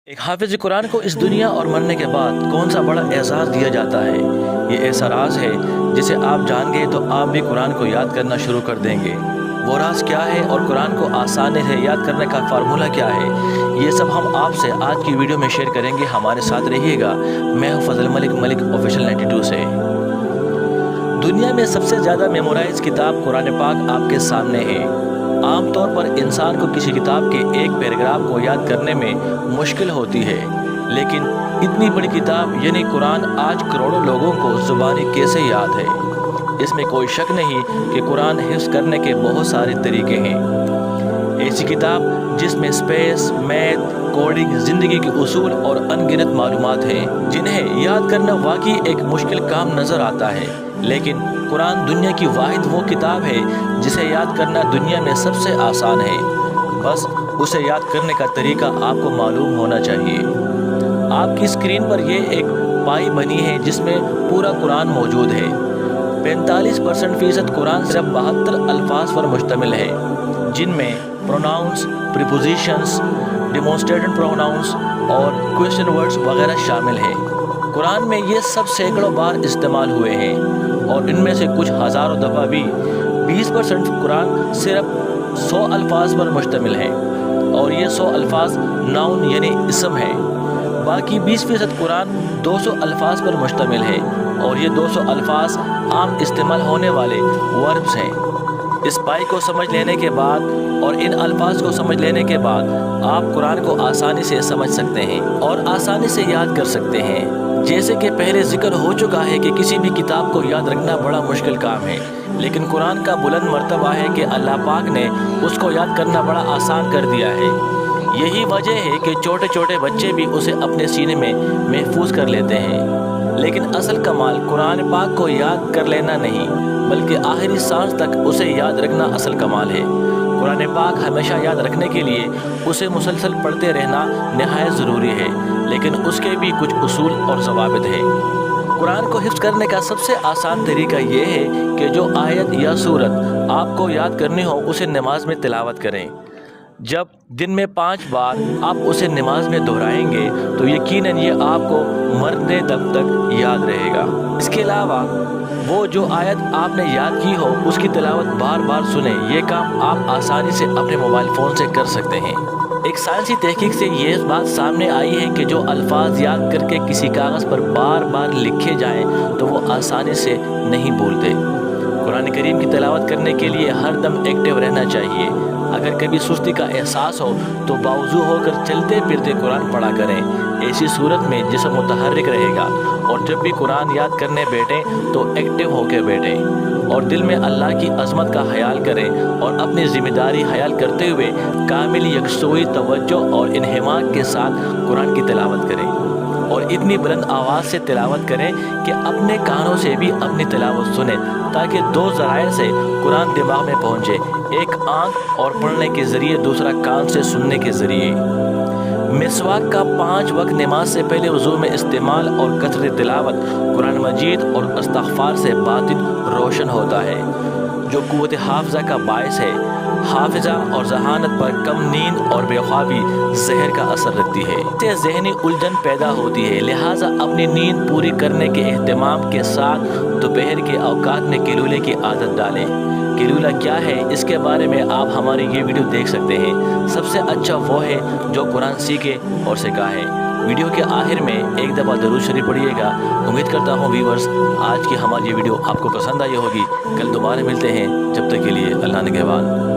ایک حافظ قرآن کو اس دنیا اور مرنے کے بعد کون سا بڑا اعزاز دیا جاتا ہے؟ یہ ایسا راز ہے جسے آپ جان گئے تو آپ بھی قرآن کو یاد کرنا شروع کر دیں گے۔ وہ راز کیا ہے اور قرآن کو آسانی سے یاد کرنے کا فارمولہ کیا ہے، یہ سب ہم آپ سے آج کی ویڈیو میں شیئر کریں گے۔ ہمارے ساتھ رہیے گا۔ میں ہوں فضل ملک آفیشیل 92 سے۔ دنیا میں سب سے زیادہ میمورائز کتاب قرآن پاک آپ کے سامنے ہے۔ عام طور پر انسان کو کسی کتاب کے ایک پیراگراف کو یاد کرنے میں مشکل ہوتی ہے، لیکن اتنی بڑی کتاب یعنی قرآن آج کروڑوں لوگوں کو زبانی کیسے یاد ہے؟ اس میں کوئی شک نہیں کہ قرآن حفظ کرنے کے بہت سارے طریقے ہیں۔ ایسی کتاب جس میں اسپیس، میتھ، کوڈنگ، زندگی کے اصول اور ان گنت معلومات ہیں جنہیں یاد کرنا واقعی ایک مشکل کام نظر آتا ہے، لیکن قرآن دنیا کی واحد وہ کتاب ہے جسے یاد کرنا دنیا میں سب سے آسان ہے۔ بس اسے یاد کرنے کا طریقہ آپ کو معلوم ہونا چاہیے۔ آپ کی اسکرین پر یہ ایک پائی بنی ہے جس میں پورا قرآن موجود ہے۔ 45% قرآن صرف 72 الفاظ پر مشتمل ہے، جن میں پروناؤنس، پریپوزیشنز، ڈیمونسٹریٹڈ پروناؤنس اور کویسچن ورڈز وغیرہ شامل ہیں۔ قرآن میں یہ سب سینکڑوں بار استعمال ہوئے ہیں اور ان میں سے کچھ ہزاروں دفعہ بھی۔ 20% قرآن صرف 100 الفاظ پر مشتمل ہے اور یہ 100 الفاظ ناؤن یعنی اسم ہے۔ باقی 20% قرآن 200 الفاظ پر مشتمل ہے اور یہ 200 الفاظ عام استعمال ہونے والے وربز ہیں۔ اس پائی کو سمجھ لینے کے بعد اور ان الفاظ کو سمجھ لینے کے بعد آپ قرآن کو آسانی سے سمجھ سکتے ہیں اور آسانی سے یاد کر سکتے ہیں۔ جیسے کہ پہلے ذکر ہو چکا ہے کہ کسی بھی کتاب کو یاد رکھنا بڑا مشکل کام ہے، لیکن قرآن کا بلند مرتبہ ہے کہ اللہ پاک نے اس کو یاد کرنا بڑا آسان کر دیا ہے۔ یہی وجہ ہے کہ چھوٹے چھوٹے بچے بھی اسے اپنے سینے میں محفوظ کر لیتے ہیں۔ لیکن اصل کمال قرآن پاک کو یاد کر لینا نہیں، بلکہ آخری سانس تک اسے یاد رکھنا اصل کمال ہے۔ قرآن پاک ہمیشہ یاد رکھنے کے لیے اسے مسلسل پڑھتے رہنا نہایت ضروری ہے، لیکن اس کے بھی کچھ اصول اور ضوابط ہیں۔ قرآن کو حفظ کرنے کا سب سے آسان طریقہ یہ ہے کہ جو آیت یا سورت آپ کو یاد کرنی ہو اسے نماز میں تلاوت کریں۔ جب دن میں 5 بار آپ اسے نماز میں دہرائیں گے تو یقیناً یہ آپ کو مرنے دم تک یاد رہے گا۔ اس کے علاوہ وہ جو آیت آپ نے یاد کی ہو اس کی تلاوت بار بار سنیں۔ یہ کام آپ آسانی سے اپنے موبائل فون سے کر سکتے ہیں۔ ایک سائنسی تحقیق سے یہ بات سامنے آئی ہے کہ جو الفاظ یاد کر کے کسی کاغذ پر بار بار لکھے جائیں تو وہ آسانی سے نہیں بھولتے۔ قرآن کریم کی تلاوت کرنے کے لیے ہر دم ایکٹیو رہنا چاہیے۔ اگر کبھی سستی کا احساس ہو تو باوضو ہو کر چلتے پھرتے قرآن پڑھا کریں۔ ایسی صورت میں جسم متحرک رہے گا اور جب بھی قرآن یاد کرنے بیٹھیں تو ایکٹیو ہو کے بیٹھیں اور دل میں اللہ کی عظمت کا خیال کریں اور اپنی ذمہ داری خیال کرتے ہوئے کامل یکسوئی توجہ اور انہماک کے ساتھ قرآن کی تلاوت کریں اور اتنی بلند آواز سے تلاوت کریں کہ اپنے کانوں سے بھی اپنی تلاوت سنیں، تاکہ 2 ذرائع سے قرآن دماغ میں پہنچے، ایک آنکھ اور پڑھنے کے ذریعے، دوسرا کان سے سننے کے ذریعے۔ مسواک کا 5 وقت نماز سے پہلے وضو میں استعمال اور کثرت تلاوت قرآن مجید اور استغفار سے باطن روشن ہوتا ہے، جو قوت حافظہ کا باعث ہے۔ حافظہ اور ذہانت پر کم نیند اور بے خوابی زہر کا اثر رکھتی ہے، اس سے ذہنی الجھن پیدا ہوتی ہے۔ لہٰذا اپنی نیند پوری کرنے کے اہتمام کے ساتھ دوپہر کے اوقات میں قیلولے کی عادت ڈالیں۔ قیلولہ کیا ہے اس کے بارے میں آپ ہماری یہ ویڈیو دیکھ سکتے ہیں۔ سب سے اچھا وہ ہے جو قرآن سیکھے اور سکھائے۔ ویڈیو کے آخر میں ایک دفعہ درود شریف پڑھیے گا۔ امید کرتا ہوں ویورز آج کی ہماری یہ ویڈیو آپ کو پسند آئی ہوگی۔ کل دوبارہ ملتے ہیں، جب تک کے لیے اللہ نگہبان۔